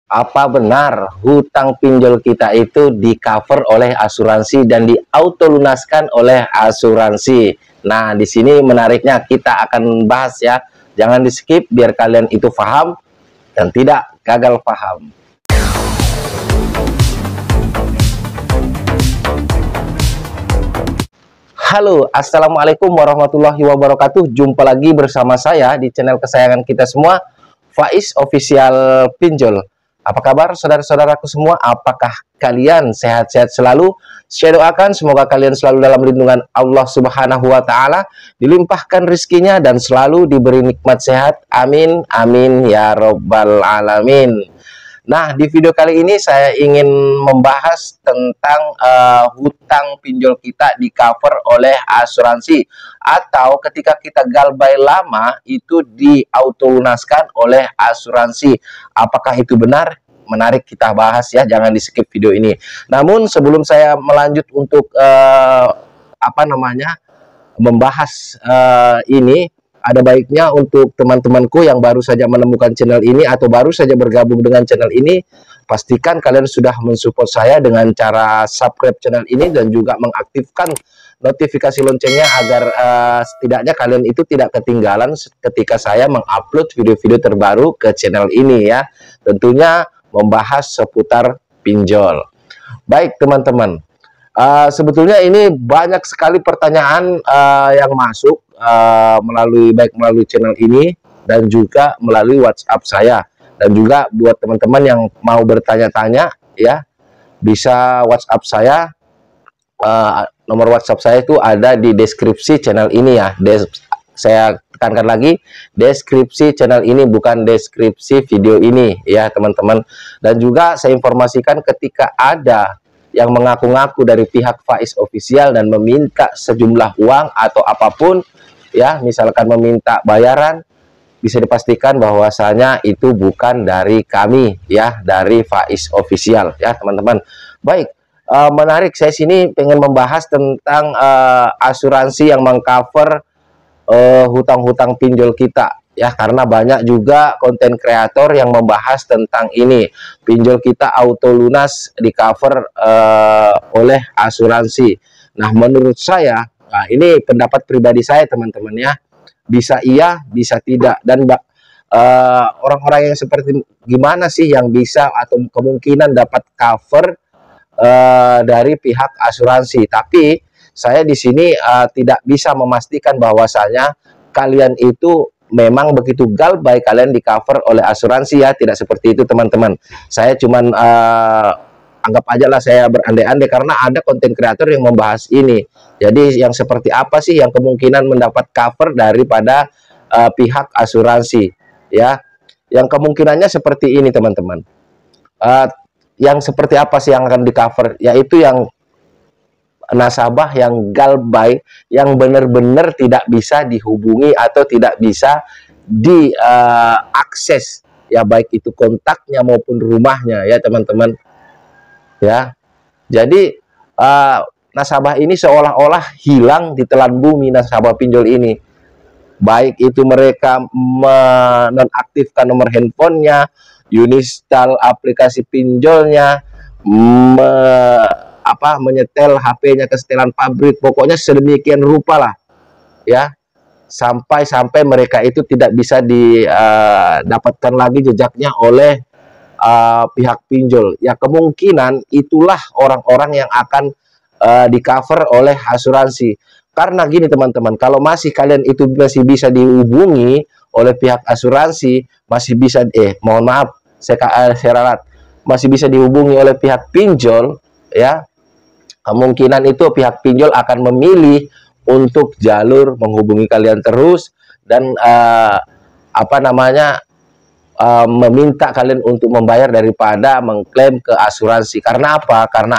Apa benar hutang pinjol kita itu di cover oleh asuransi dan diauto lunaskan oleh asuransi? Nah, di sini menariknya kita akan bahas ya. Jangan di skip biar kalian itu paham dan tidak gagal paham. Halo, assalamualaikum warahmatullahi wabarakatuh. Jumpa lagi bersama saya di channel kesayangan kita semua, Faiz Official Pinjol. Apa kabar saudara-saudaraku semua? Apakah kalian sehat-sehat selalu? Saya doakan semoga kalian selalu dalam lindungan Allah Subhanahu wa Ta'ala, dilimpahkan rizkinya dan selalu diberi nikmat sehat. Amin, amin ya Rabbal Alamin. Nah, di video kali ini saya ingin membahas tentang hutang pinjol kita di cover oleh asuransi, atau ketika kita galbay lama itu diautolunaskan oleh asuransi. Apakah itu benar? Menarik kita bahas ya, jangan di skip video ini. Namun sebelum saya melanjut untuk membahas ini, ada baiknya untuk teman-temanku yang baru saja menemukan channel ini atau baru saja bergabung dengan channel ini, pastikan kalian sudah mensupport saya dengan cara subscribe channel ini dan juga mengaktifkan notifikasi loncengnya agar setidaknya kalian itu tidak ketinggalan ketika saya mengupload video-video terbaru ke channel ini ya. Tentunya membahas seputar pinjol. Baik teman-teman, sebetulnya ini banyak sekali pertanyaan yang masuk melalui channel ini dan juga melalui WhatsApp saya, dan juga buat teman-teman yang mau bertanya-tanya ya, bisa WhatsApp saya. Nomor WhatsApp saya itu ada di deskripsi channel ini ya. Saya tekankan lagi, deskripsi channel ini, bukan deskripsi video ini ya teman-teman. Dan juga saya informasikan ketika ada yang mengaku-ngaku dari pihak Faiz Official dan meminta sejumlah uang atau apapun ya, misalkan meminta bayaran, bisa dipastikan bahwasanya itu bukan dari kami ya, dari Faiz Official ya teman-teman. Baik, menarik, saya sini pengen membahas tentang asuransi yang mengcover hutang-hutang pinjol kita ya, karena banyak juga konten kreator yang membahas tentang ini, pinjol kita auto lunas di cover oleh asuransi. Nah, menurut saya, nah ini pendapat pribadi saya teman-teman ya, bisa iya bisa tidak, dan orang-orang yang seperti gimana sih yang bisa atau kemungkinan dapat cover dari pihak asuransi. Tapi saya di sini tidak bisa memastikan bahwasanya kalian itu memang begitu galbay kalian di cover oleh asuransi ya, tidak seperti itu teman-teman. Saya cuman anggap aja lah, saya berandai-andai karena ada konten kreator yang membahas ini. Jadi yang seperti apa sih yang kemungkinan mendapat cover daripada pihak asuransi ya? Yang kemungkinannya seperti ini teman-teman. Yang seperti apa sih yang akan di cover? Yaitu yang nasabah yang galbay, yang benar-benar tidak bisa dihubungi atau tidak bisa diakses ya, baik itu kontaknya maupun rumahnya ya teman-teman ya. Jadi nasabah ini seolah-olah hilang di telan bumi, nasabah pinjol ini, baik itu mereka menonaktifkan nomor handphonenya, uninstall aplikasi pinjolnya, menyetel HP-nya ke setelan pabrik, pokoknya sedemikian rupa lah ya, sampai mereka itu tidak bisa didapatkan lagi jejaknya oleh pihak pinjol ya. Kemungkinan itulah orang-orang yang akan di cover oleh asuransi. Karena gini teman-teman, kalau masih kalian itu masih bisa dihubungi oleh pihak asuransi, masih bisa mohon maaf saya ralat, masih bisa dihubungi oleh pihak pinjol ya, kemungkinan itu pihak pinjol akan memilih untuk jalur menghubungi kalian terus dan meminta kalian untuk membayar daripada mengklaim ke asuransi. Karena apa? Karena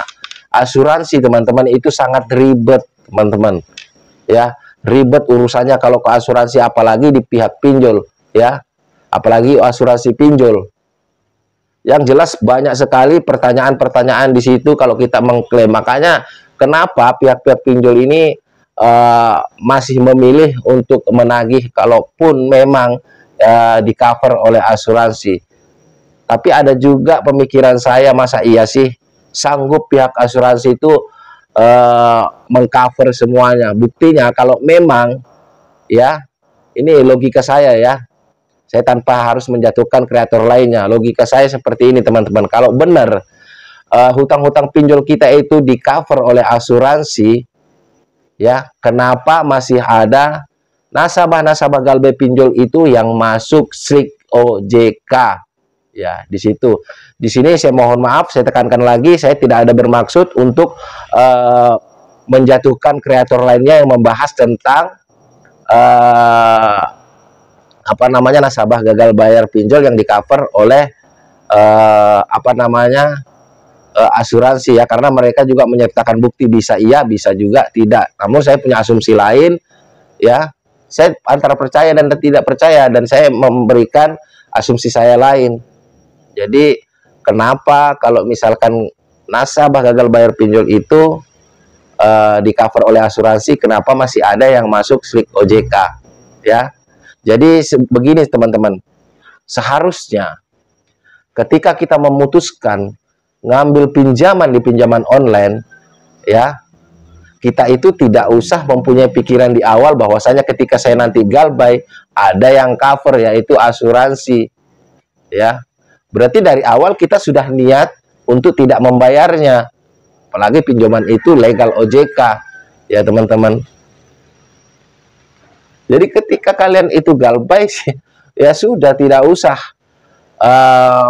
asuransi teman-teman itu sangat ribet teman-teman ya, ribet urusannya kalau ke asuransi, apalagi di pihak pinjol ya, apalagi asuransi pinjol. Yang jelas banyak sekali pertanyaan-pertanyaan di situ kalau kita mengklaim. Makanya kenapa pihak-pihak pinjol ini masih memilih untuk menagih kalaupun memang di cover oleh asuransi. Tapi ada juga pemikiran saya, masa iya sih sanggup pihak asuransi itu mengcover semuanya. Buktinya kalau memang, ya, ini logika saya ya, saya tanpa harus menjatuhkan kreator lainnya. Logika saya seperti ini teman-teman. Kalau benar hutang-hutang pinjol kita itu di cover oleh asuransi, ya, kenapa masih ada nasabah-nasabah Galbay pinjol itu yang masuk SLIK OJK? Ya, di situ. Di sini saya mohon maaf, saya tekankan lagi, saya tidak ada bermaksud untuk menjatuhkan kreator lainnya yang membahas tentang apa namanya, nasabah gagal bayar pinjol yang di cover oleh apa namanya, asuransi ya, karena mereka juga menyertakan bukti bisa iya bisa juga tidak. Namun saya punya asumsi lain ya, saya antara percaya dan tidak percaya, dan saya memberikan asumsi saya lain. Jadi kenapa kalau misalkan nasabah gagal bayar pinjol itu di cover oleh asuransi, kenapa masih ada yang masuk SLIK OJK ya? Jadi begini teman-teman, seharusnya ketika kita memutuskan ngambil pinjaman di pinjaman online ya, kita itu tidak usah mempunyai pikiran di awal bahwasanya ketika saya nanti galbay ada yang cover, yaitu asuransi ya. Berarti dari awal kita sudah niat untuk tidak membayarnya, apalagi pinjaman itu legal OJK ya teman-teman. Jadi ketika kalian itu galbay ya sudah, tidak usah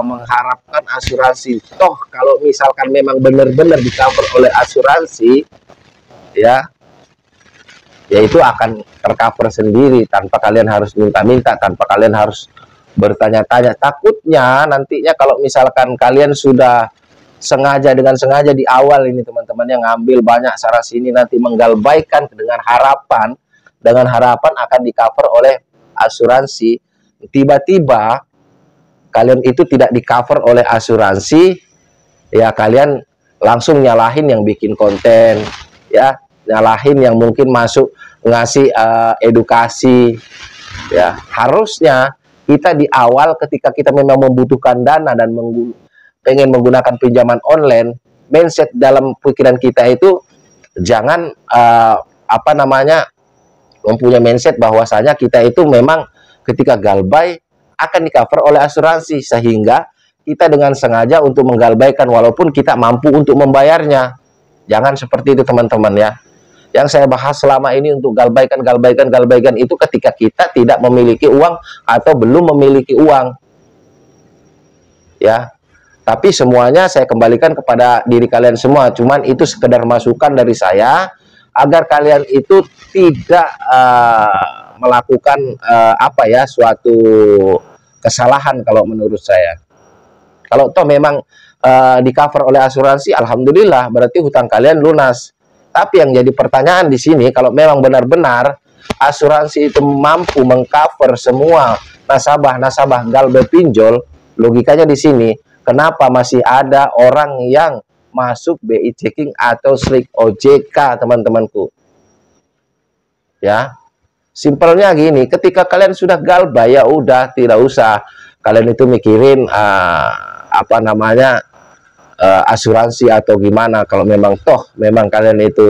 mengharapkan asuransi. Toh kalau misalkan memang benar-benar di cover oleh asuransi ya, itu akan tercover sendiri tanpa kalian harus minta-minta, tanpa kalian harus bertanya-tanya. Takutnya nantinya kalau misalkan kalian sudah sengaja, dengan sengaja di awal ini teman-teman yang ngambil banyak sana sini, nanti menggalbaikan dengan harapan akan di cover oleh asuransi, tiba-tiba kalian itu tidak di cover oleh asuransi ya, kalian langsung nyalahin yang bikin konten ya, nyalahin yang mungkin masuk ngasih edukasi ya. Harusnya kita di awal ketika kita memang membutuhkan dana dan pengen menggunakan pinjaman online, mindset dalam pikiran kita itu jangan apa namanya, mempunyai mindset bahwasanya kita itu memang ketika galbay akan di cover oleh asuransi, sehingga kita dengan sengaja untuk menggalbaikan walaupun kita mampu untuk membayarnya. Jangan seperti itu teman-teman ya. Yang saya bahas selama ini untuk galbaikan itu ketika kita tidak memiliki uang atau belum memiliki uang ya. Tapi semuanya saya kembalikan kepada diri kalian semua. Cuman itu sekedar masukan dari saya agar kalian itu tidak melakukan apa ya, suatu kesalahan kalau menurut saya. Kalau toh memang di cover oleh asuransi, alhamdulillah, berarti hutang kalian lunas. Tapi yang jadi pertanyaan di sini, kalau memang benar-benar asuransi itu mampu mengcover semua nasabah galbay pinjol, logikanya di sini, kenapa masih ada orang yang masuk BI checking atau SLIK OJK teman-temanku ya? Simpelnya gini, ketika kalian sudah galbay ya udah, tidak usah kalian itu mikirin apa namanya, asuransi atau gimana. Kalau memang toh memang kalian itu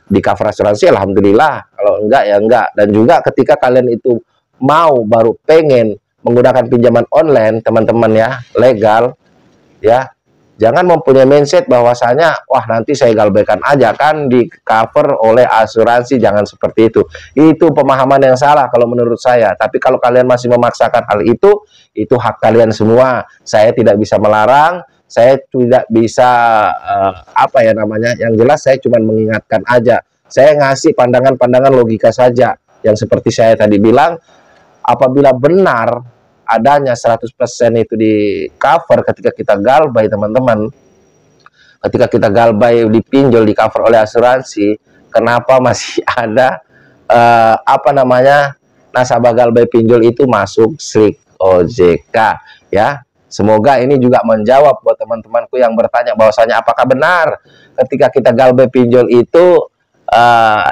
di cover asuransi, alhamdulillah. Kalau enggak ya enggak. Dan juga ketika kalian itu mau baru pengen menggunakan pinjaman online teman-teman ya, legal ya, jangan mempunyai mindset bahwasanya wah nanti saya galbaikan aja kan di cover oleh asuransi. Jangan seperti itu. Itu pemahaman yang salah kalau menurut saya. Tapi kalau kalian masih memaksakan hal itu hak kalian semua. Saya tidak bisa melarang, saya tidak bisa apa ya namanya. Yang jelas saya cuma mengingatkan aja. Saya ngasih pandangan-pandangan logika saja. Yang seperti saya tadi bilang, apabila benar adanya 100% itu di cover ketika kita galbay teman-teman, ketika kita galbay di pinjol di cover oleh asuransi, kenapa masih ada apa namanya, nasabah galbay pinjol itu masuk SLIK OJK ya? Semoga ini juga menjawab buat teman-temanku yang bertanya bahwasanya apakah benar ketika kita galbay pinjol itu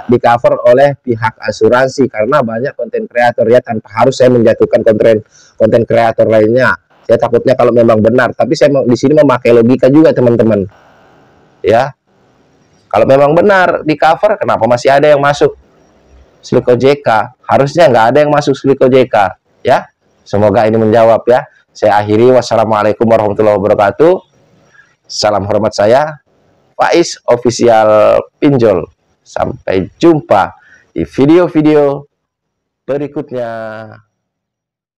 di cover oleh pihak asuransi. Karena banyak konten kreator ya, tanpa harus saya menjatuhkan konten kreator lainnya, Saya takutnya kalau memang benar, tapi saya di sini memakai logika juga teman-teman. Ya, kalau memang benar di cover, kenapa masih ada yang masuk Slick OJK? Harusnya nggak ada yang masuk Slick OJK. Ya, semoga ini menjawab ya. Saya akhiri, wassalamualaikum warahmatullahi wabarakatuh. Salam hormat saya, Faiz Official Pinjol. Sampai jumpa di video-video berikutnya.